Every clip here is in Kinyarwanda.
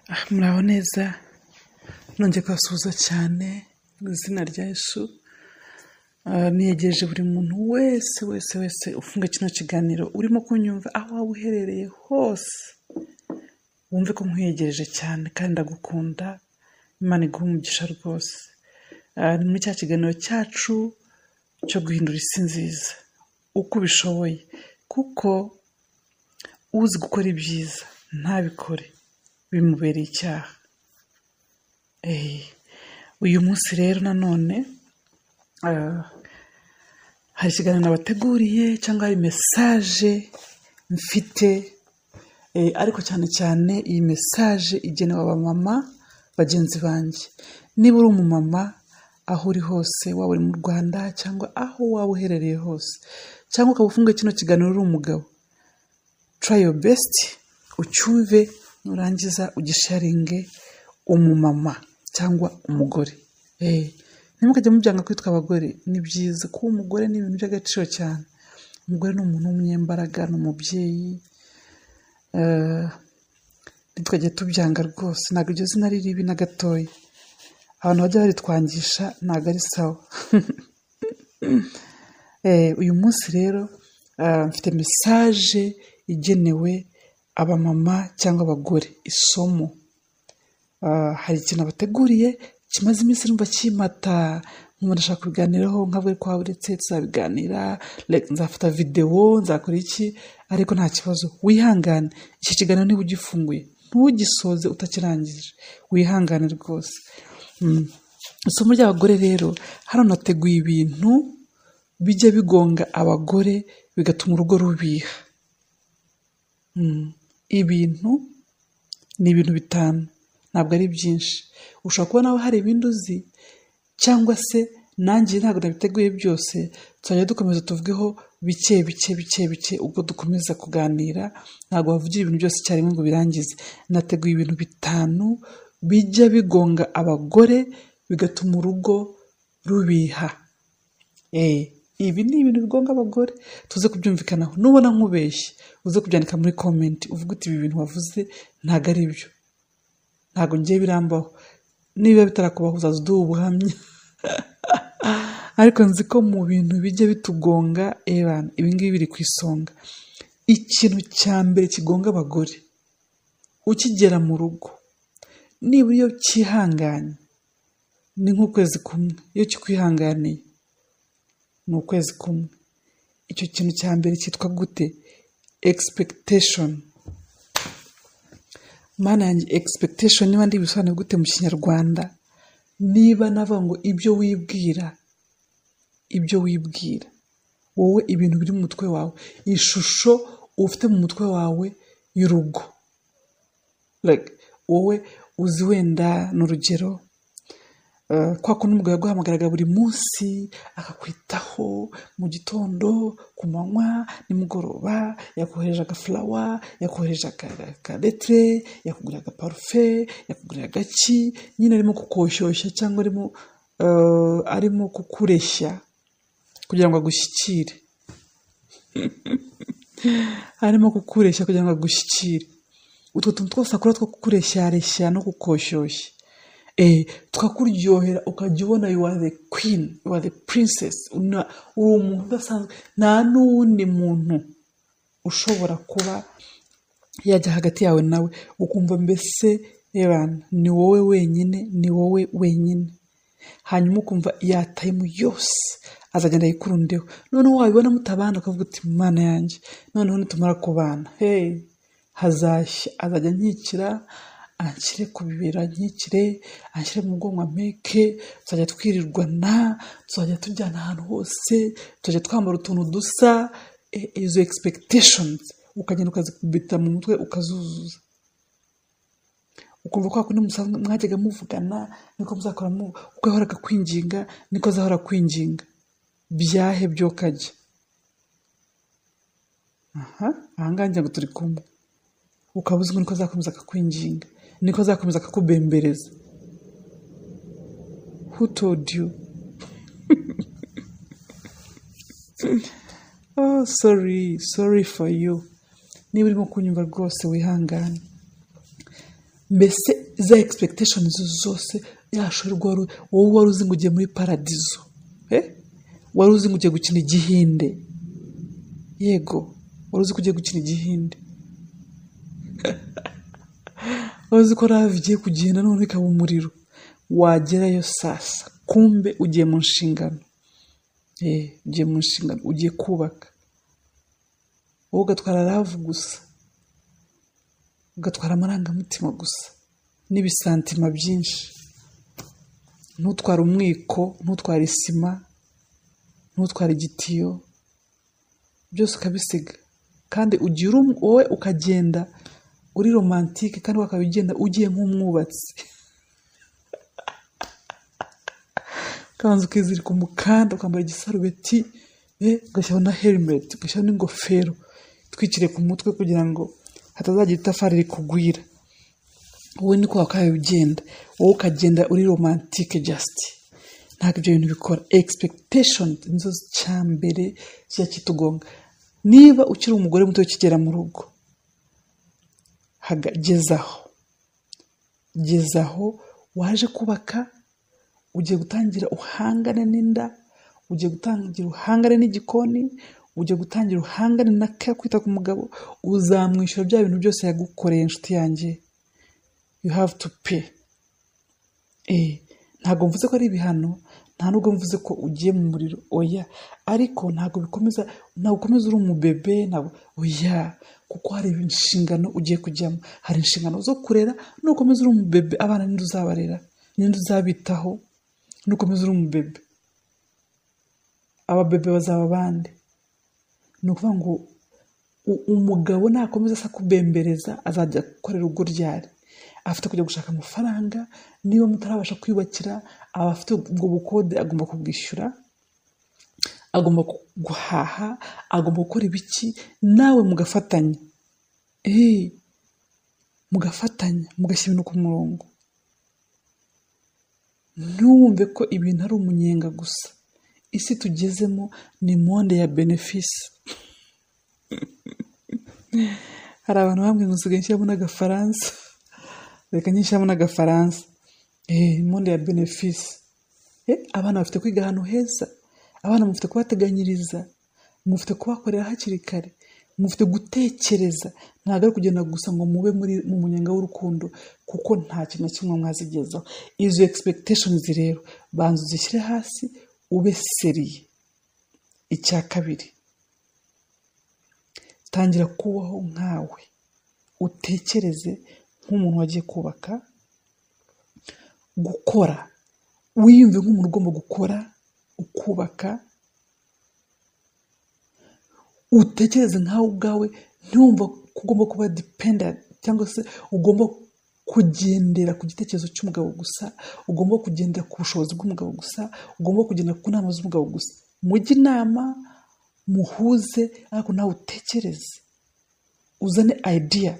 Muraho neza nongeye kubasuhuza cyane mu izina rya Yesu. Niyegereje buri muntu wese ufunga kino kiganiro urimo kunyumva aho waba uherereye hose, wumve ko nkwiyegereje cyane kandi ndagukunda. Imana iguhe umugisha rwose. Ni muri cya kiganiro cyacu cyo guhindura isi nziza uko ubishoboye, kuko uzi gukora ibyiza ntabikore bimubereye icyaha. Uyu munsi rero nanone hari ikiganiro nabateguriye cyangwa hari mesaje mfite, ariko cyane cyane iyi mesaje igenewe abamama bagenzi banjye. Niba uri umumama aho uri hose, waba uri mu Rwanda cyangwa aho waba uherereye hose, cyangwa ukaba ufunga kino kiganiro uri umugabo, try your best ucyumve, nurangiza ugisharinge umumama cyangwa umugore. Ntimukajya mubyanga kwitwa abagore, ni byiza kuba umugore, ni ibintu by'agaciro cyane. Umugore ni umuntu w'umunyembaraga, ni umubyeyi. Ntitwajye tubyanga rwose, ntabwo iryo zina ari ribi na gatoya. Abantu bajya baritwangisha ntabwo ari sawa. Uyu munsi rero mfite mesaje igenewe abamama cyangwa abagore, isomo. Hari ikintu abateguriye kimaze iminsi numva kimata, nk'umuntu ashaka kubiganiraho, nkavuga ko uretse tuzabiganira, nzafata videwo, nzakora iki, ariko nta kibazo, wihangane. Iki kiganiro niba ugifunguye ntugisoze utakirangije, wihangane rwose. Isomo ry'abagore rero, hano nateguye ibintu bijya bigonga abagore bigatuma urugo rubiha. Ibintu ni ibintu bitanu, ntabwo ari byinshi. Ushobora kuba nawe hari ibindi uzi, cyangwa se nanjye ntabwo nabiteguye byose. Tuzajya dukomeza tuvugeho bike ubwo dukomeza kuganira. Ntabwo bavugira ibintu byose icyarimwe ngo birangize. Nateguye ibintu bitanu bijya bigonga abagore bigatuma urugo rubiha. Ibi ni ibintu bigonga abagore, tuze kubyumvikanaho. Nubona nkubeshye uze kubyandika muri comment, uvuga uti ibi bintu wavuze ntabwo ari byo, ntabwo ngiye birambaho. Niba bitarakubaho uzaza uduha ubuhamya. Ariko nzi ko mu bintu bijya bitugonga, ibi ngibi biri ku isonga. Ikintu cya mbere kigonga abagore ukigera mu rugo, niba iyo cyihanganye ni nk'ukwezi kumwe, iyo kikwihanganiye ni ukwezi kumwe. Icyo kintu cya mbere cyitwa gute? Expectation. Mana yanjye, expectation niba ndi bisobanura gute mu Kinyarwanda? Niba navuga ngo ibyo wibwira wowe, ibintu biri mu mutwe wawe, ishusho ufite mu mutwe wawe y'urugo. Wowe uzi wenda n'urugero, kwa kundi umugabo yaguhamagaraga buri munsi akakwitaho, mu gitondo, ku manywa, nimugoroba, yakohereje agafulawa, yakohereje akaretre, yakugurira agaparufe, yakugurira agaki, nyine arimo kukoshyushya cyangwa arimo kukureshya kugira ngo agushyikire. Arimo kukureshya kugira ngo agushyikire. Utwo tuntu twose akora two kukureshya no kukoshyushya, tukakuryohera, ukajya ubona you are the queen, you are the princess. Uri umuntu udasanzwe, nta n'uwundi muntu ushobora kuba yajya hagati yawe nawe ukumva mbese ni wowe wenyine. Hanyuma ukumva ya time yose azagenda yikurundeho. Noneho wabibona mutabana ukavuga uti Mana yanjye, noneho nitumara kubana, hazashya, azajya nkikira, anshyire ku bibero, nkikire, anshyire mu mugongo, ampeke, tuzajya twirirwana, tuzajya tujyana ahantu hose, tuzajya twambara utuntu dusa. Izo expectations ukagenda ukazikubita mu mutwe ukazuzuza. Ukumva kwa kundi mwajyaga muvugana niko muzakora, uko yahoraga kwinginga niko azahora kwinginga. Byahe byo kajya. Ahangaha ngira ngo turi kumwe. Ukaba uzi ngo niko azakomeza akakwinginga, niko azakomeza akakubembereza. Who told you? Sorry for you. Niba urimo kunyumva rwose wihangane. mbese za expectations zose yashorwa wowe wari uzi ngo ugiye muri paradizo, wari uzi ngo ugiye gukina igihinde, yego wari uzi ko ugiye gukina igihinde, wari uzi ko rave igiye kugenda none ikaba umuriro, wagerayo sasa kumbe ugiye mu nshingano, ugiye mu nshingano, ugiye kubaka, wowe ugatwara rave gusa, ugatwara amarangamutima gusa n'ibisantima byinshi, ntutware umwiko, ntutware isima, ntutware igitiyo, byose ukabisiga, kandi ugira wowe ukagenda uri romantike, kandi wakabigenda ugiye nk'umwubatsi ukabanza ukizirika umukanda, ukambara igisarubeti, ugashyiraho na helmet, ugashyiraho n'ingofero twikire ku mutwe kugira ngo hatazagira itafari rikugwira. Wowe niko wakabigenda, wowe ukagenda uri romantike just. Ntabwo ibyo bintu bikora. Expectation nizo cyambere cya kitugonga. Niba ukiri umugore muto ukigera mu rugo, gezaho waje kubaka, ugiye gutangira uhangane n'inda, ugiye gutangira uhangane n'igikoni, ugiye gutangira uhangane na kwita ku mugabo, uzamwishyura bya bintu byose yagukoreye inshuti yanjye. You have to pay. Ntabwo mvuze ko ari ibihano, nta nubwo mvuze ko ugiye mu muriro, oya, ariko ntabwo ukomeza uri umubebe, oya, kuko hari inshingano ugiye kujyamo, hari inshingano zo kurera. Nukomeza uri umubebe, abana ninde uzabarera, ninde uzabitaho? Nukomeza uri umubebe, ababebe bazaba abandi. Ni ukuvuga ngo umugabo nakomeza asa kubembereza, azajya gukorera urugo ryari, afite kujya gushaka amafaranga. Niba mutarabasha kwiyubakira, aba afite ubwo bukode, agomba kubwishyura, agomba guhaha, agomba gukora ibiki, nawe mugafatanya, mugashyira ibintu ku murongo. Ntuwumve ko ibintu ari umunyenga gusa. Isi tugezemo ni monde ya benefice. Hari abantu bamwe ngo nsigaye nshyiramo n'agafaransa, reka nyishyiramo n'agafaransa, monde ya benefice. Abana bafite kwiga ahantu heza, abana mufite kubateganyiriza, mufite kubakorera hakiri kare, mufite gutekereza. Ntabwo ari kugenda gusa ngo mube mu munyenga w'urukundo, kuko nta kintu na kimwe mwazigezaho. Izo expectations rero banza uzishyire hasi, ube seriye. Icya kabiri, tangira kubaho nkawe, utekereze nk'umuntu wagiye kubaka, gukora, wiyumve nk'umuntu ugomba gukora, ukubaka, utekereze nkawe ubwawe, ntumva ko ugomba kuba dependent, cyangwa se ugomba kugendera ku gitekerezo cy'umugabo gusa, ugomba kugendera ku bushobozi bw'umugabo gusa, ugomba kugendera ku nama z'umugabo gusa. Mujye inama, muhuze, ariko nawe utekereze, uzane idea.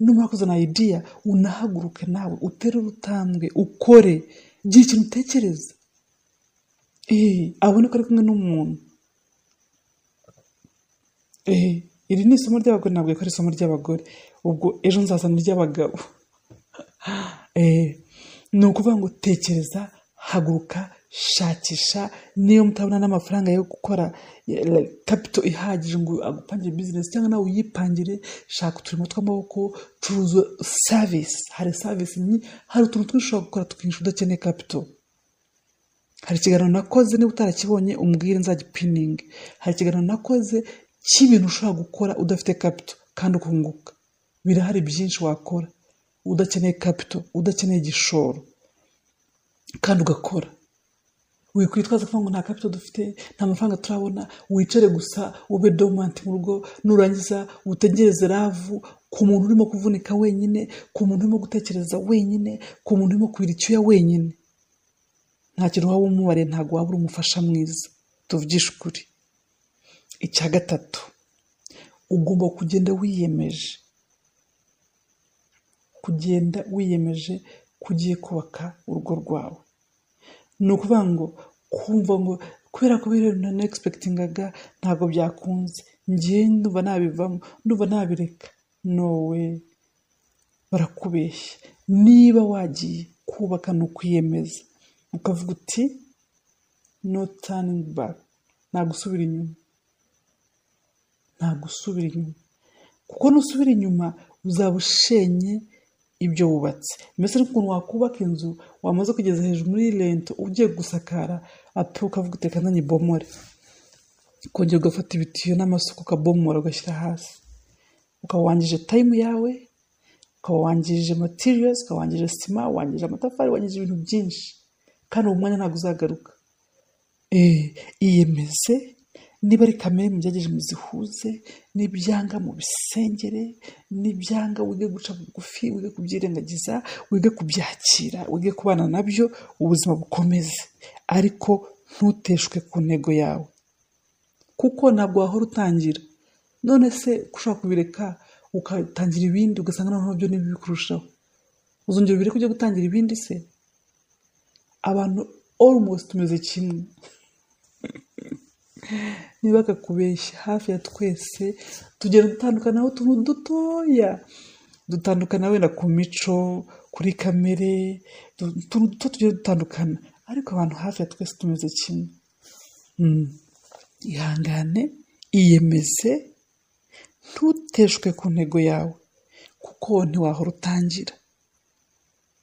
Numara kuzana idea, unahaguruke nawe, utere urutambwe, ukore, gira ikintu utekereza, abone ko ari kumwe n'umuntu. Iri ni isomo ry'abagore, ntabwo ari isomo ry'abagore, ubwo ejo nzazana iry'abagabo. Ni ukuvuga ngo tekereza, haguruka, shakisha. Niyo mutabona n'amafaranga yo gukora capital ihagije ngo agupangire business, cyangwa nawe uyipangire, shaka uturimo tw'amaboko, curuza service. Hari service nyinshi, hari utuntu twinshi ushobora gukora tukinisha udakeneye capital. Hari ikiganiro nakoze, niba utarakibonye umbwire nzagipininge. Hari ikiganiro nakoze cy'ibintu ushobora gukora udafite capital kandi ukunguka. Birahari byinshi wakora udakeneye capital, udakeneye igishoro, kandi ugakora. Wikwitwaza ko ngo nta capital dufite, nta mafaranga turabona, wicare gusa ube dormant mu rugo, nurangiza utegereze ravu ku muntu urimo kuvunika wenyine, ku muntu urimo gutekereza wenyine, ku muntu urimo kwira icyuya wenyine. Nta kintu waba umubare, ntabwo waba uri umufasha mwiza, tuvugisha ukuri. Icya gatatu, ugomba kugenda wiyemeje kugiye kubaka urugo rwawe. Ni ukuvuga ngo kumva ngo kubera ko biri na expectingaga ntabwo byakunze, ngiye ndumva nabivamo, ndumva nabireka. No way. barakubeshya. Niba wagiye kubaka ni ukwiyemeza ukavuga uti no turning back, nta gusubira inyuma, nta gusubira inyuma, kuko nusubira inyuma uzaba ushenye ibyo wubatse. Mbese n'ukuntu wakubaka inzu wamaze kugeza hejuru muri rento ugiye gusakara ape ukavuga uti reka nyibomore, ukongera ugafata ibitiyo n'amasuka ukabomora ugashyira hasi, ukaba wangije time yawe, ukaba wangije materials, ukaba wangije sima, wangije amatafari, wangije ibintu byinshi, kandi uwo mwanya ntabwo uzagaruka. Iyemeze, niba ari kamere mugerageje muzihuze, n'ibyanga mu bisengere, n'ibyanga wige guca bugufi, wige kubyirengagiza, wige kubyakira, wige kubana nabyo, ubuzima bukomeze, ariko ntuteshwe ku ntego yawe, kuko ntabwo wahora utangira. None se ushobora kubireka ugatangira ibindi ugasanga noneho byo nibi bikurushaho, uzongera ubireke ujye gutangira ibindi se? Abantu almost tumeze kimwe. Niba akakubeshya, hafi ya twese tugenda dutandukanaho utuntu dutoya, dutandukana wenda ku mico, kuri kamere, utuntu duto tugenda dutandukana, ariko abantu hafi ya twese tumeze kimwe. Ihangane, iyemeze, ntuteshwe ku ntego yawe, kuko ntiwahora utangira.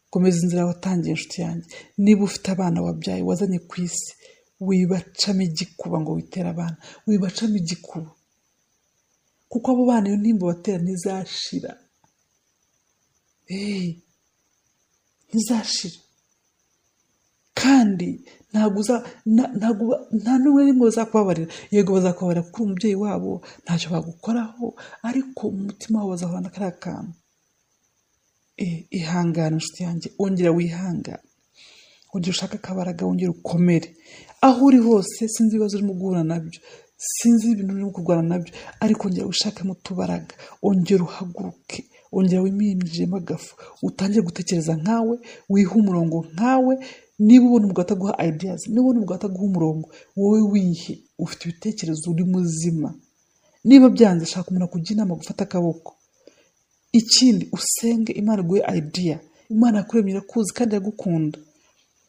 Komeza inzira watangiye inshuti yanjye. Niba ufite abana wabyaye wazanye ku isi, wibacamo igikuba ngo witere abana, wibacamo igikuba, kuko abo bana iyo ntimba batera ntizashira, ntizashira, kandi nta n'umwe rimwe bazakubabarira. Yego bazakubabarira kuko uri umubyeyi wabo, ntacyo bagukoraho, ariko mu mutima wabo bazahorana kariya kantu. Ihangane inshuti yanjye, ongera wihangane, ongera ushaka akabaraga, wongera ukomere. Aho uri hose, sinzi ibibazo urimo guhura nabyo, sinzi ibintu urimo kurwana nabyo, ariko ongera ushakemo utubaraga, ongera uhaguruke, ongera wimirijemo agafu, utangire gutekereza nkawe, wihe umurongo nkawe. Niba ubona umugabo ataguha ideas, niba ubona umugabo ataguha umurongo, wowe wihe, ufite ibitekerezo, uri muzima. Niba byanze, shaka umuntu akujya inama, gufata akaboko. Ikindi, usenge Imana iguhe idea. Imana yakuremye irakuzi kandi iragukunda,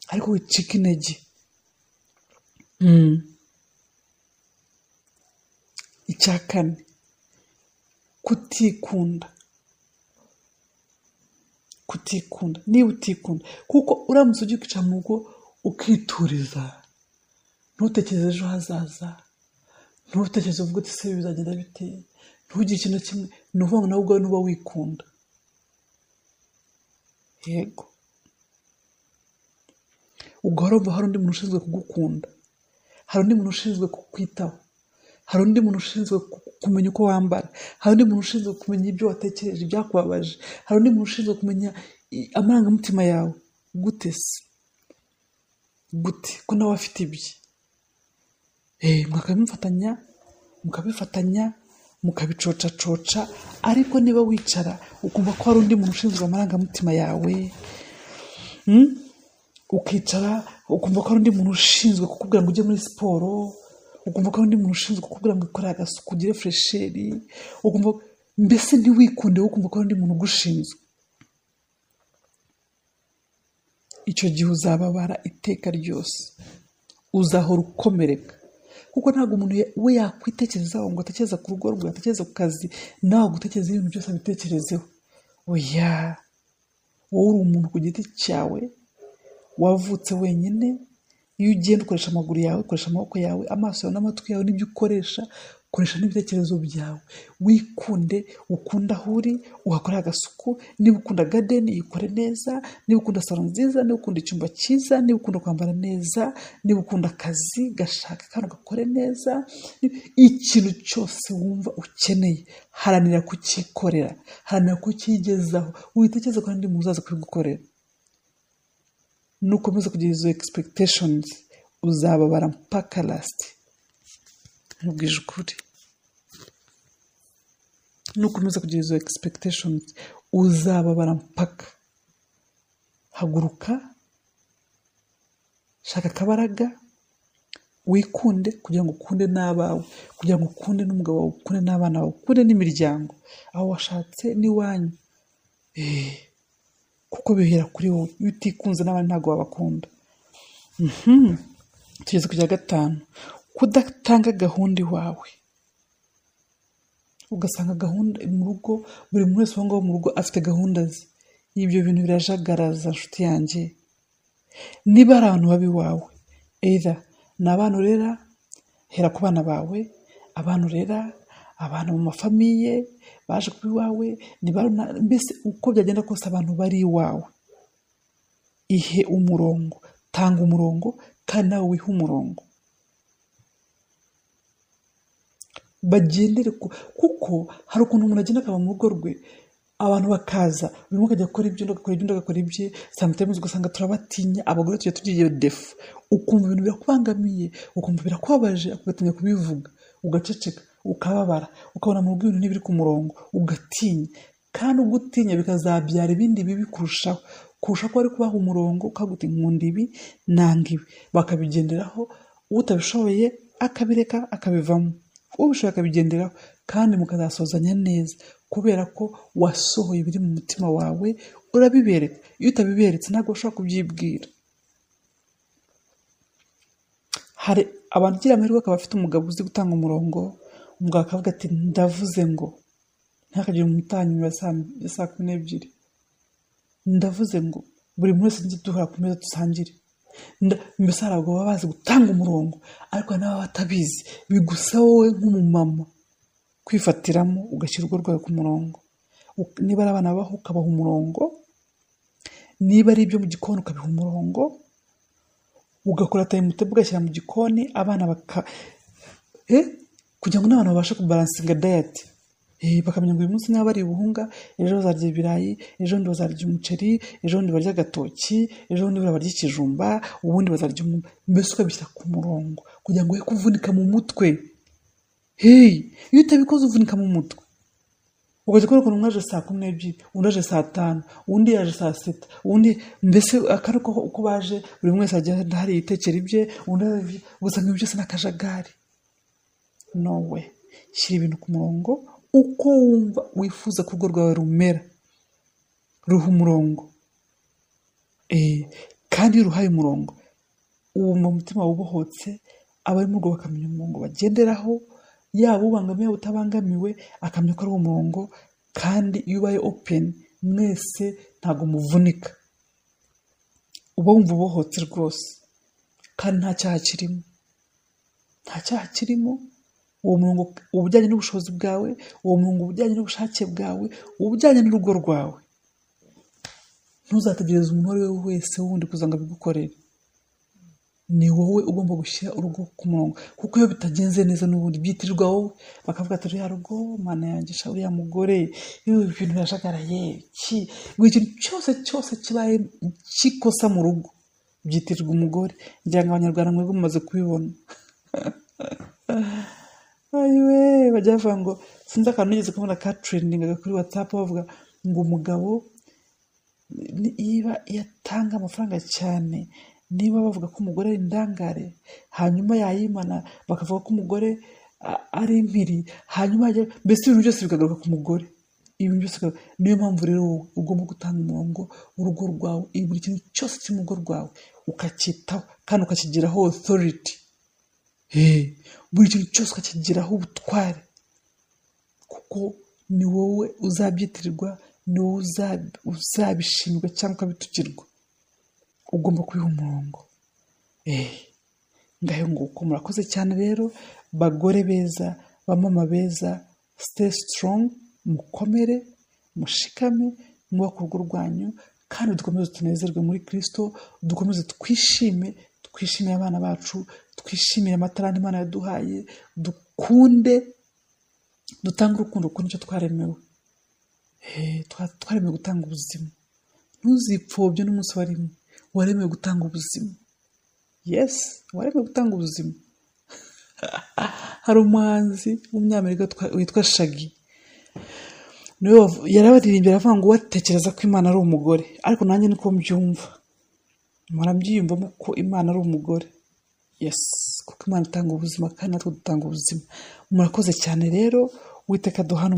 ariko wicika intege. Icya kane, kutikunda. Niba utikunda, kuko uramutse ujya kwicara mu rugo ukituriza, ntutekereze ejo hazaza, ntutekereze uvuga uti se bizagenda bite, ntugire ikintu kimwe, ni ukuvuga ngo nawe ubwawe ntuba wikunda. Yego, ugahora wumva hari undi muntu ushinzwe kugukunda, hari undi muntu ushinzwe kukwitaho, hari undi muntu ushinzwe kumenya uko wambara, hari undi muntu ushinzwe kumenya ibyo watekereje, ibyakubabaje, hari undi muntu ushinzwe kumenya amarangamutima yawe. Gute se? Gute ko nawe afite ibye? mukabifatanya mukabicoca, ariko niba wicara ukumva ko hari undi muntu ushinzwe amarangamutima yawe, ukicara ukumva ko hari undi muntu ushinzwe kukubwira ngo ujye muri siporo, ukumva ko hari undi muntu ushinzwe kukubwira ngo ukore agasuku, ugire fresheri, ukumva mbese ntiwikunde, ukumva ko hari undi muntu ugushinzwe. Icyo gihe uzababara iteka ryose, uzahora ukomereka, kuko ntabwo umuntu we yakwitekerezaho ngo atekereza ku rugo rwe, atekereza ku kazi, nawe gutekereza ibintu byose abitekerezeho. Oya, wowe uri umuntu ku giti cyawe, wavutse wenyine. Iyo ugenda ukoresha amaguru yawe, ukoresha amaboko yawe, amaso yawe n'amatwi yawe, n'ibyo ukoresha n'ibitekerezo byawe. Wikunde, ukunda aho uri, uhakore agasuku. Niba ukunda garden, yikore neza. Niba ukunda salon nziza, niba ukunda icyumba cyiza, niba ukunda kwambara neza, niba ukunda akazi, gashaka kandi ugakore neza. Ikintu cyose wumva ukeneye, haranira kucyikorera, haranira kucyigezaho. Witekereza ko ndi muntu uzaza kubigukorera. Nukomeza kugira izo expectations, uzababara mpaka last. Nkubwije ukuri, nukomeza kugira izo expectations, uzababara mpaka. Haguruka, shaka akabaraga, wikunde, kugira ngo ukunde n'abawe, kugira ngo ukunde n'umugabo wawe, ukunde n'abana bawe, ukunde n'imiryango, aho washatse n'iwanyu. kuko bihera kuri wowe. Iyo utikunze n'abandi ntabwo wabakunda. Tugeze ku cya 5, kudatanga gahunda iwawe. Ugasanga gahunda mu rugo, buri muntu wese wangaho mu rugo afite gahunda ze. Ibyo bintu birajagaraza nshuti yanjye. Niba ari abantu babi wawe, either ni abana urera, hera ku bana bawe, abana urera, abantu mu mafamiye baje kuba iwawe, mbese uko byagenda kose abantu bari iwawe, ihe umurongo, tanga umurongo kandi nawe wihe umurongo. Bagendere kuko hari ukuntu umuntu agenda akaba mu rugo rwe, abantu bakaza buri umwe akajya akora ibyo, undi agakora ibye, sometimes ugasanga turabatinya. Abagore tujya tugira iyo defu, ukumva ibintu birakubangamiye, ukumva birakubabaje, ugatinya kubivuga, ugaceceka, ukababara, ukabona mu rugo ibintu ntibiri ku murongo, ugatinya. Kandi ugutinya bikazabyara ibindi bibi kurusha ko ari kubaha umurongo, ukaguta nkunda ibi nanga ibi, bakabigenderaho. Utabishoboye akabireka akabivamo, ubishoboye akabigenderaho, kandi mukazasozanya neza kubera ko wasohoye ibiri mu mutima wawe, urabibereka. Iyo utabiberetse ntabwo ushobora kubyibwira. Hari abantu ugira amahirwe akaba afite umugabo uzi gutanga umurongo, umugabo akavuga ati ndavuze ngo, ntihakagire umutanyura saa 12, ndavuze ngo buri muntu wese njye duhora ku meza dusangire. Mbese hari abagabo baba bazi gutanga umurongo, ariko nabo batabizi. Bigusa wowe nk'umumama kwifatiramo ugashyira urugo rwawe ku murongo. Niba ari abana baho ukabaha umurongo, niba ari ibyo mu gikoni ukabiha umurongo, ugakora time-table ugashyira mu gikoni, abana kugira ngo n'abantu babashe kubalansinga diet. Bakamenya ngo uyu munsi niba bari ubuhunga, ejo bazarya ibirayi, ejo ndi bazarya umuceri, ejo ndi barya agatoki, ejo ndi barya ikijumba, ubundi bazarya mbese ukabishyira ku murongo kugira ngo we kuvunika mu mutwe. Iyo utabikoze uvunika mu mutwe. Ukajya ukora ukuntu umwe aje saa 12, undi aje saa 5, undi yaje saa 7, undi mbese akari uko baje buri wese agenda hari yitekera ibye, undi gusa ngo byose n'akajagari. Nowe, shyira ibintu ku murongo uko wumva wifuza ko urwo rwawe rumera. Ruha umurongo. Kandi iyo uruhaye umurongo, ubu mu mutima wubohotse, abari mu rugo bakamenya umurongo bagenderaho, yaba ubangamiye yaba utabangamiwe, akamenya ko ari uwo murongo. Kandi iyo ubaye open, mwese ntabwo muvunika, uba wumva ubohotse rwose, kandi nta cyaha kirimo. Uwo murongo ubujyanye n'ubushobozi bwawe, uwo murongo ubujyanye n'ubushake bwawe, ubujyanye n'urugo rwawe. Ntuzategereze umuntu uwo ari we wese wundi kuza ngo abigukorere. Ni wowe ugomba gushyira urugo ku murongo, kuko iyo bitagenze neza n'ubundi byitirirwa wowe. Bakavuga ati uriya rugo, mana yanjye, uriya mugore, ibintu birajagaraye, buri kintu cyose kibaye kikosa mu rugo byitirirwa umugore. Ngira ngo abanyarwanda mwebwe mumaze kubibona. Bajya bavuga ngo, sinzi akantu nigeze kubona ka trendingaga kuri WhatsApp, bavuga ngo umugabo niba yatanga amafaranga cyane, niba bavuga ko umugore ari indangare, hanyuma yayimana bakavuga ko umugore ari impiri, hanyuma mbese ibintu byose bikagaruka ku mugore. Niyo mpamvu rero wowe ugomba gutanga umurongo urugo rwawe, buri kintu cyose kiri mu rugo rwawe ukacyitaho kandi ukakigiraho authority. Buri kintu cyose ukakigiraho ubutware, kuko ni wowe uzabyitirirwa, ni wowe uzabishimirwa cyangwa ukabitukirwa. Ugomba kubiha umurongo. Ngaho nguko murakoze cyane rero, bagore beza, bamama beza, stay strong, mukomere, mushikame, mwubake urugo rwanyu, kandi dukomeze tunezerwe muri Kristo, dukomeze twishimire abana bacu, twishimire amatarani Imana yaduhaye, dukunde, dutange urukundo kuko nicyo twaremewe. Twaremewe gutanga ubuzima. Ntuzipfobye n'umunsi warimo, waremewe gutanga ubuzima. Yes, waremewe gutanga ubuzima. Hari umuhanzi w'umunyamerika witwa Shaggy, yarabaririmbira avuga ngo watekereza ko Imana ari umugore, ariko nanjye niko mbyumva, murabyiyumvamo ko Imana ari umugore. Yes, kuko Imana itanga ubuzima kandi natwe dutanga ubuzima. Murakoze cyane rero, Uwiteka duhana